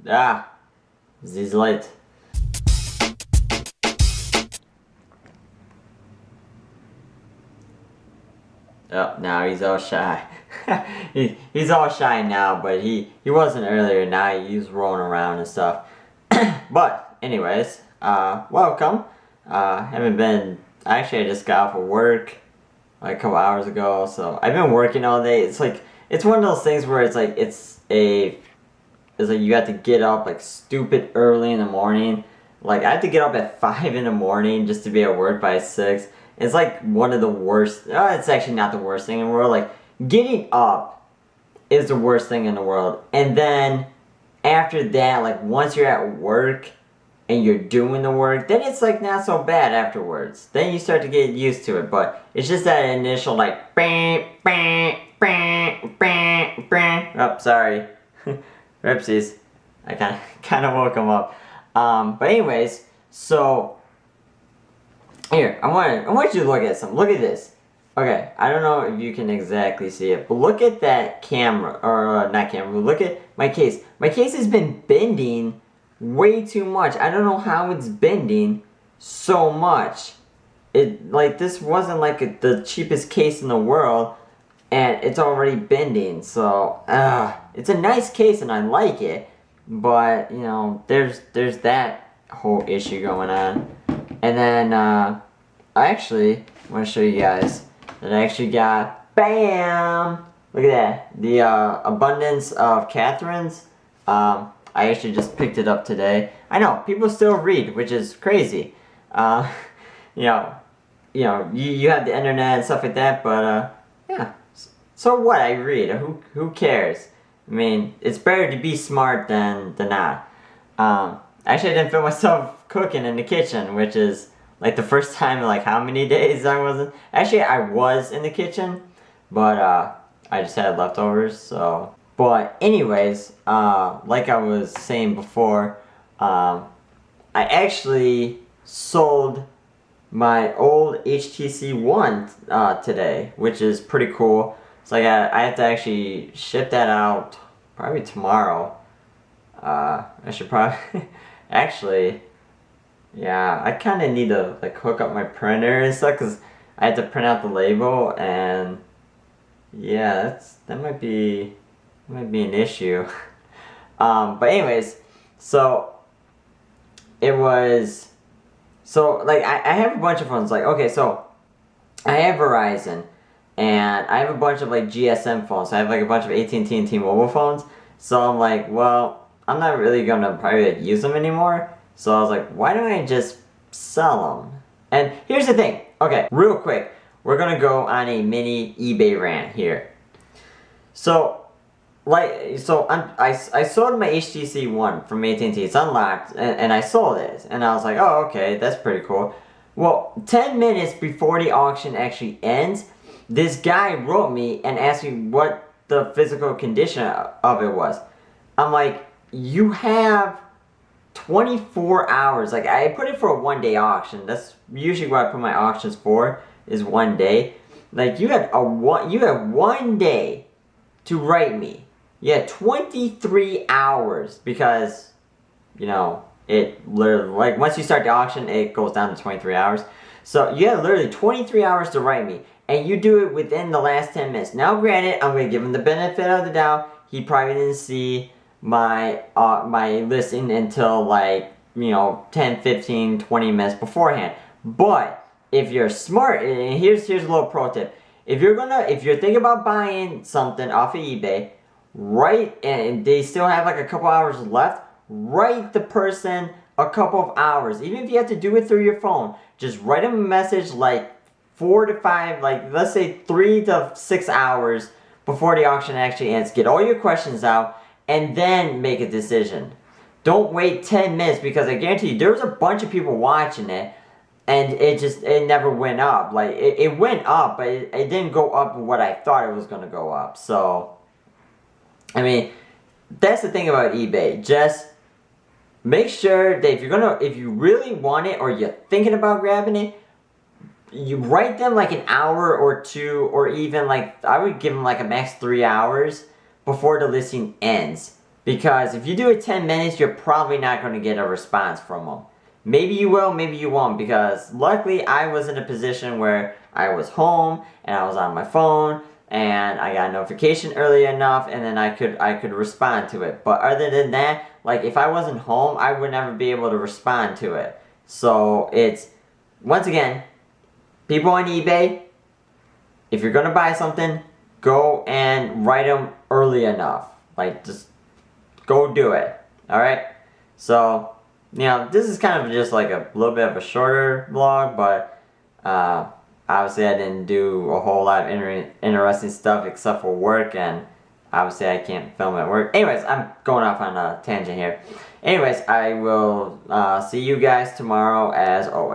Ah, she's late. Oh, now he's all shy. He's all shy now, but he wasn't earlier. Now he's rolling around and stuff. But anyways, welcome. Haven't been. Actually, I just got off of work like a couple hours ago, so I've been working all day. It's like it's one of those things where it's like you have to get up like stupid early in the morning. Like I have to get up at 5 in the morning just to be at work by 6. It's like one of the worst. It's actually not the worst thing in the world. Like getting up is the worst thing in the world. And then after that, like once you're at work and you're doing the work, then it's like not so bad afterwards. Then you start to get used to it. But it's just that initial like bang, bang, bang, bang, bang. Oh, sorry. Ripsies. I kind of woke him up. But anyways, so here I want you to look at something. Look at this. Okay, I don't know if you can exactly see it, but look at that camera, or not camera. Look at my case. My case has been bending way too much. I don't know how it's bending so much. This wasn't like the cheapest case in the world, and it's already bending. So it's a nice case and I like it, but you know there's that whole issue going on. And then I actually want to show you guys that I actually got, bam! Look at that, the Abundance of Catherine's. I actually just picked it up today. I know people still read, which is crazy. You know, you have the internet and stuff like that, but yeah. So what? I read. Who cares? I mean, it's better to be smart than not. Actually, I didn't feel myself cooking in the kitchen, which is like the first time in like how many days I wasn't. Actually, I was in the kitchen, but I just had leftovers. So, but anyways, like I was saying before, I actually sold my old HTC One today, which is pretty cool. So I have to actually ship that out probably tomorrow. I should probably actually, yeah, I kind of need to like hook up my printer and stuff because I had to print out the label, and yeah, that might be an issue. But anyways, so it was, so like I have a bunch of phones. Like okay, so I have Verizon, and I have a bunch of like GSM phones. So I have like a bunch of AT&T and T-Mobile phones. So I'm like, well, I'm not really gonna probably like, use them anymore. So I was like, why don't I just sell them? And here's the thing. Okay, real quick, we're gonna go on a mini eBay rant here. So, I sold my HTC One from AT&T. It's unlocked, and I sold it. And I was like, oh, okay, that's pretty cool. Well, 10 minutes before the auction actually ends, this guy wrote me and asked me what the physical condition of it was. I'm like, you have 24 hours. Like, I put it for a one-day auction. That's usually what I put my auctions for, is one day. Like, you have one day to write me. You had 23 hours because, you know, it literally, like, once you start the auction, it goes down to 23 hours. So, you have literally 23 hours to write me, and you do it within the last 10 minutes. Now, granted, I'm going to give him the benefit of the doubt. He probably didn't see my listing until like, you know, 10, 15, 20 minutes beforehand. But if you're smart, and here's a little pro tip. If you're thinking about buying something off of eBay, and they still have like a couple hours left, write the person a couple of hours. Even if you have to do it through your phone, just write them a message like 4 to 5, like let's say 3 to 6 hours before the auction actually ends. Get all your questions out, and then make a decision. Don't wait 10 minutes, because I guarantee you there was a bunch of people watching it, and it never went up. Like it went up, but it didn't go up what I thought it was gonna go up. So I mean, that's the thing about eBay. Just make sure that if you really want it or you're thinking about grabbing it, you write them like an hour or two, or even like I would give them like a max 3 hours before the listing ends. Because if you do it 10 minutes, you're probably not going to get a response from them. Maybe you will, maybe you won't, because luckily I was in a position where I was home and I was on my phone and I got a notification early enough and then I could respond to it. But other than that, like if I wasn't home, I would never be able to respond to it. So it's, once again, people on eBay, if you're going to buy something, go and write them early enough. Like, just go do it. Alright? So, you know, this is kind of just like a little bit of a shorter vlog, but obviously I didn't do a whole lot of interesting stuff except for work, and obviously I can't film at work. Anyways, I'm going off on a tangent here. Anyways, I will see you guys tomorrow as always.